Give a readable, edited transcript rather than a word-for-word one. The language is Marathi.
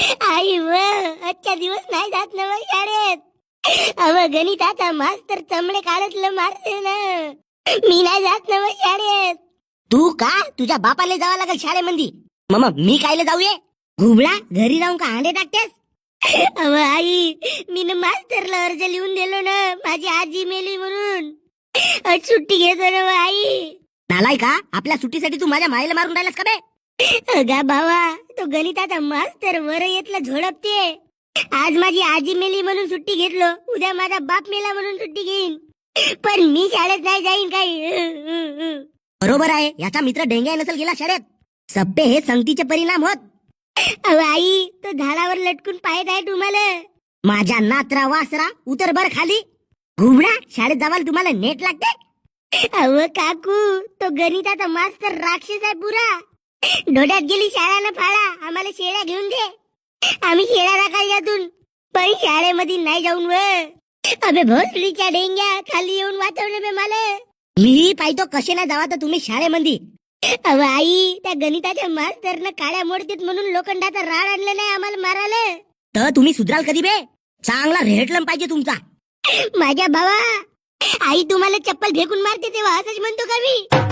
आई व आजच्या दिवस नाही जात ना मग शाळेत. अव गणिताचा मास्तर चमडे काढतलं मारते ना. मी नाही जात ना मग शाळेत. तू का तुझ्या बापाला जावं लागेल शाळेमध्ये. मग मी कायले जाऊ ये घुबळा घरी राहून का अंडे टाकतेस. अव आई मी ना मास्तरला अर्ज लिहून दिलो ना माझी आजी मेली म्हणून. आज सुट्टी घेतो ना व आई. नालाय का आपल्या सुट्टीसाठी तू माझ्या मायला मारून राहिलास का बे. अगा भावा तो गणिताचा मास्तर वर येतला झोडपते. आज माझी आजी मेली म्हणून सुट्टी घेतलो, उद्या माझा बाप मेला म्हणून सुट्टी घेईन. पण मी शाळेत नाही जाईन काही. बरोबर आहे याचा मित्र डेंग्या नसेल गेला शाळेत. सप्पे हे संगतीचे परिणाम होत. अहो आई तो झाडावर लटकून पाहत आहे तुम्हाला. माझ्या नात्रा वासरा उतर बर खाली. घुबडा शाळेत जावाल तुम्हाला नेट लागते. अव काकू तो गणिताचा मास्तर राक्षस आहे पुरा. डोड्यात गेली शाळा ना फाळा आम्हाला शेळ्या घेऊन दे. आम्ही शेळ्या राखायला यातून पण शाळेमध्ये नाही जाऊन व. अबे भोसडीच्या डेंग्या खाली येऊन वाचवले बे मला. मी पाहतो कसे ना जावा तर तुम्ही शाळेमध्ये. अव आई त्या गणिताच्या मास्तरनं काळ्या मोडतीत म्हणून लोखंडाचा राड आणलं नाही आम्हाला मारायला. तर तुम्ही सुधराल कधी बे. चांगला रेहटलम पाहिजे तुमचा. माझ्या भावा आई तुम्हाला चप्पल फेकून मारते तेव्हा असंच म्हणतो का मी.